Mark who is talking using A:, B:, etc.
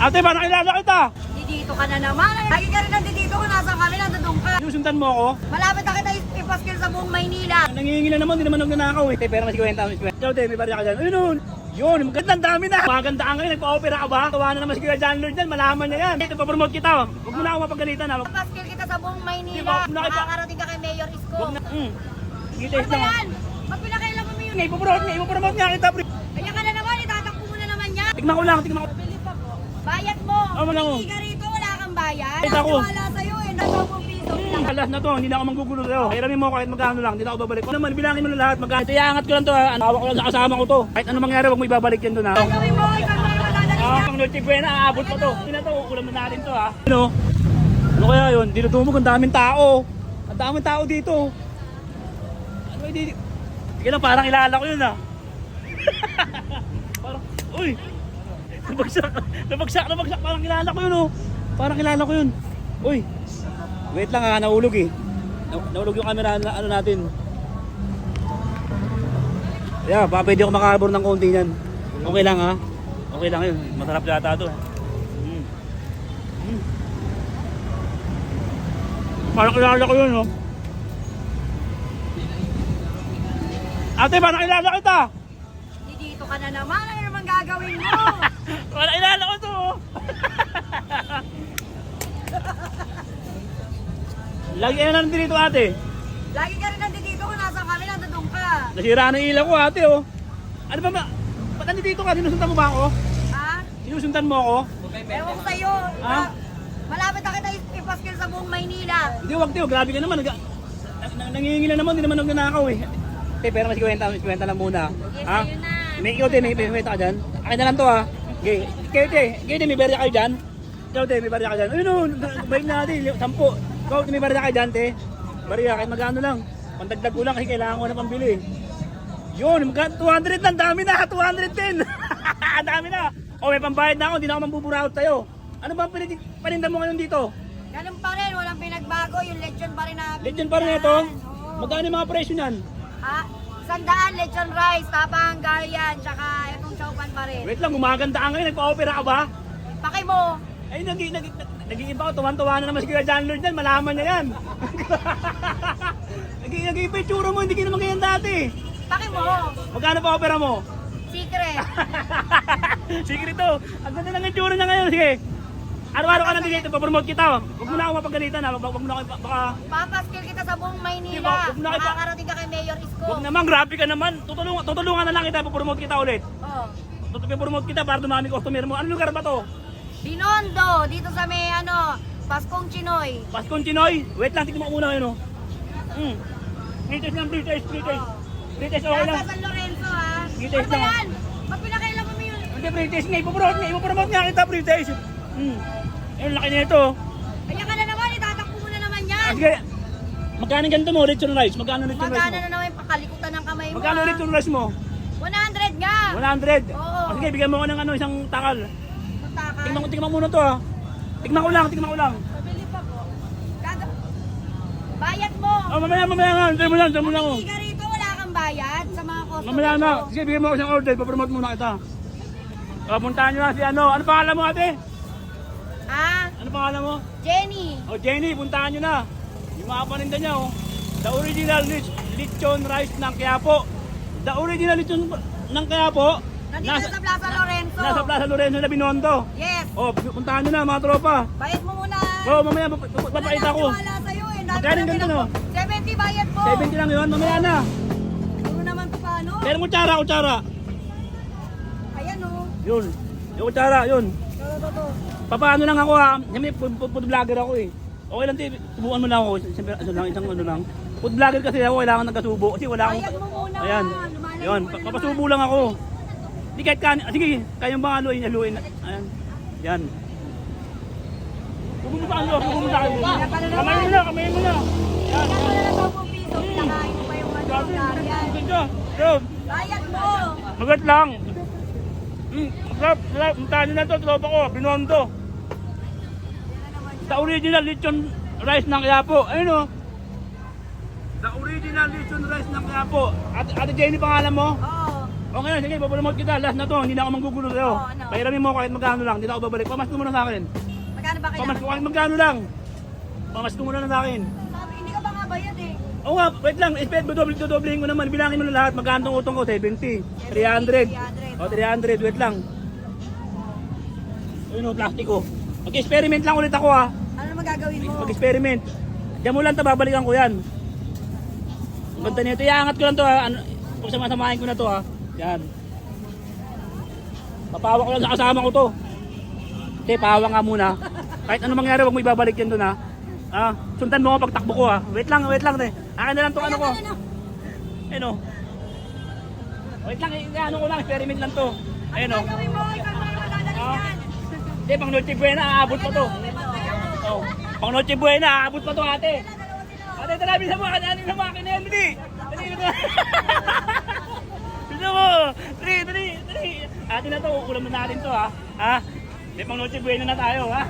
A: Ate, ba nakilala kita?
B: Dito ka na naman. Lagi ka rin nandito kung nasaan kami, nandun ka.
A: Sinusundan mo ako?
B: Malapit na kita ipaskil sa buong Maynila.
A: Nangingi na naman, di naman nagnanakaw eh. Pero mas 50. Ikaw, te, may barya ka dyan. Ayun, yun, magandang dami na. Maganda ka ngayon, nagpa-opera ka ba? Tawa na naman si Kuya John Lord dyan, malaman niya yan. Ito, papromote kita. Huwag mo na ako mapagalitan ha.
B: Ipaskil kita sa buong Maynila.
A: Di ba,
B: Makakarating ka kay Mayor Isko.
A: Huwag na, Kita
B: Ano ba yan? Pag pinakailan mo yun.
A: Ipopromote nga kita, pre.
B: Kaya ka na naman, itatakbo mo na naman yan.
A: Tignan ko lang.
B: Pabili pa po. Bayad mo.
A: Wala ko.
B: Hindi ka rito, wala kang bayad.
A: Kahit ako.
B: Wala sa'yo eh, 10 piso lang.
A: Alas na to, hindi na ako manggugulo sa'yo. Hiramin mo kahit magkano lang, hindi na ako babalik. Ano naman, bilangin mo na lahat, magkano. Ito, iangat ko lang to ha. Hawak ko lang sa kasama ko to. Kahit ano mangyari, huwag mo ibabalik yan doon ha.
B: Gagawin mo, ikaw mo yung madadali.
A: Pang Noche Buena, aabot pa to. Hindi na to, ukulam na natin to ha. Ano kaya yun? Dinudumog, ang daming tao. Ang daming tao dito. Ano hindi? Sige lang, parang ilala ko yun ha. Parang, uy! Nabagsak, parang kilala ko yun oh. Parang kilala ko yun. Uy! Wait lang ha, nahulog eh. Nahulog yung camera ano natin. Yeah, baka pwede ako makabor ng konti niyan. Okay lang ha. Okay lang yun. Masarap yata ito. Parang kilala ko yun oh. Ate, parang kilala kita.
B: Dito ka na naman, ano naman gagawin mo?
A: Parang kilala ko to oh. Lagi ka na nandito dito ate.
B: Lagi ka rin nandito kung nasaan kami, nandun ka.
A: Nasira na yung ilaw ko ate oh. Ano ba ba't nandito ka? Sinusundan mo ba ako?
B: Ha?
A: Sinusundan mo ako?
B: Ewan ko sa'yo.
A: Ha?
B: Malapit na kita ipaskil sa buong Maynila.
A: Hindi, wag tiyo. Grabe ka naman. Nangingi na naman. Hindi naman nagnanakaw eh. Pero mas 50 lang muna.
B: Yes,
A: Ha?
B: sa'yo na.
A: May ikaw din, may kwenta ka dyan. Akin na lang to ha. Okay. Kayo te, may barya kayo dyan. Ikaw te, may barya ka dyan. Ayun o, balik natin. 10. Ikaw te, may barya kayo dyan te. Barya, kahit magkano lang. Pandagdag ko lang kasi kailangan ko na pambili. Yun, 200 lang. Dami na, 210. Dami na. O may pambayad na ako, hindi na ako mambuburawot sa'yo. Ano ba ang paninda mo ngayon dito?
B: Ganun pa rin, walang pinagbago. Yung lechon pa rin namin.
A: Legend pa rin ito?
B: Oo.
A: Magkano yung mga presyo niyan?
B: Ha? 100 lechon rice, tapang galian, tsaka itong chowpan pa rin.
A: Wait lang, gumaganda ka ngayon. Nagpa-opera ka ba?
B: Paki mo.
A: Ay, nag-iiba ko. Tuwan-tuwa na naman si Kuya John Lord yan. Malaman niya yan. Nag-iiba yung tsura mo. Hindi ka naman ganyan dati.
B: Paki mo.
A: Magkano pa opera mo?
B: Secret.
A: Sige rito. Ang ganda ng itsura niya ngayon. Sige. Araw-araw ka nandito. Papromote kita. Huwag mo na ako mapagalitan ha. Huwag mo na ako baka...
B: Papaskil kita sa buong Maynila.
A: Diba, huwag na kita-
B: Makakarating ka kay Mayor Isko.
A: Huwag naman. Grabe ka naman. Tutulungan na lang kita. Papromote kita ulit.
B: Oh.
A: Papromote kita para dumami customer mo. Ano lugar ba to?
B: Binondo, dito sa may Paskong Chinoy.
A: Paskong Chinoy. Wait lang. Tignan mo muna ngayon. British lang. British. British okay lang.
B: Nasa San Lorenzo ha.
A: Dito
B: Ano ba
A: lang.
B: yan? Pag pinakailan mo yun.
A: Hindi, British nga. Ipopromote nga kita, British. Ayun, laki nito.
B: Kaya ka na naman, itatakbo mo na naman yan.
A: Sige, magkano ganito mo, lechon rice? Magkano lechon rice
B: Magkano
A: mo?
B: na naman yung pakalikutan ng kamay mo.
A: Magkano
B: ha?
A: lechon rice mo?
B: 100 nga.
A: 100.
B: Oo.
A: Sige, bigyan mo ko ng isang takal.
B: Punta ka.
A: Tingnan mo muna to ha. Tingnan ko lang.
B: Pabili pa po. Bayad mo.
A: Oh, mamaya nga. Antayin mo lang.
B: Hindi ka rito, wala kang bayad sa mga customer
A: Mamaya na.
B: mo.
A: Sige, bigyan mo ako isang order. Papromote muna kita. Puntahan nyo na si ano. Ano pangalan mo ate?
B: Ha?
A: Ano pangalan mo?
B: Jenny.
A: Oh, Jenny, puntahan nyo na. Yung mga paninda niya oh. The original lechon rice ng Quiapo. The original lechon ng Quiapo.
B: Nandito sa Plaza Lorenzo.
A: Nasa Plaza Lorenzo na Binondo.
B: Yes.
A: Oh, puntahan nyo na mga tropa.
B: Bayad mo muna.
A: Oh, mamaya papakita ko.
B: Wala sa'yo eh.
A: Magkano yung ganito, no?
B: 70 bayad mo.
A: 70 lang yun, mamaya na.
B: Ano naman to paano?
A: Pero kutsara.
B: Ayan oh.
A: Yun. Yung kutsara, yun.
B: To.
A: Papaano lang ako ha. Siyempre, food vlogger ako eh. Okay lang, subukan mo lang ako. Siyempre, isang ano lang. Food vlogger kasi ako, kailangan nagkasubo. Kasi wala akong...
B: Bayad mo muna.
A: Ayan.
B: Lumalay
A: Yun,
B: mo na
A: papasubo lang ako. Hindi kahit sige, kayong mga haluin. Ayan. Yan. Pupunta sa kanyo, Kamay mo na. Yan.
B: Kaya mo na lang 10 piso. Nakain mo pa yung yan.
A: Yun.
B: Bayad mo.
A: Magat lang. Sarap. Puntahan nyo na ito, tropa ko. Binondo. The original lechon rice ng Quiapo. Ayun o. The original lechon rice ng Quiapo. Ate Jenny pangalan mo?
B: Oo.
A: Okay na, sige, papromote kita. Last na to, hindi na ako manggugulo sa'yo.
B: Oo, ano?
A: Pahiramin mo kahit magkano lang, hindi na ako babalik. Pamas ko muna sa akin.
B: Magkano ba
A: Pamas
B: kailangan?
A: ko kahit magkano lang. Pamas ko muna na sa akin.
B: Sabi, hindi ka ba nga bayad eh?
A: Oo nga, wait lang, expect mo doblehin ko naman. Bilangin mo na lahat, magkano tong utong ko? 70, 300.
B: 300.
A: O, 300, wait lang. Ayun o, plastiko. Mag-experiment lang ulit ako ha.
B: Ano naman gagawin mo?
A: Mag-experiment. Diyan mo lang ito, babalikan ko yan. Ang ganda nito, iangat ko lang to ha. Ano, pagsamasamahin ko na to ha. Yan. Papawa ko lang sa kasama ko to. Te, pahawa nga muna. Kahit ano mangyari, huwag mo ibabalik yan doon ha. Ah, sundan mo ako pag takbo ko ha. Wait lang, te. Akin na lang tong ano ko. Ayun o. Wait lang, ano ko lang, experiment lang to. Ayun o.
B: Gagawin mo, ikaw na magdadalhin
A: Ah.
B: yan.
A: Hindi, pang Noche Buena, aabot pa to. Oh, pang Noche Buena, aabot pa to ate. Ate, tara, bisa mo, ano sa mga kinel, dali. Dali, dali. Bisa mo. Dali. Ate na to, ukulam na natin to ha. Ha? Hindi, pang Noche Buena na tayo ha.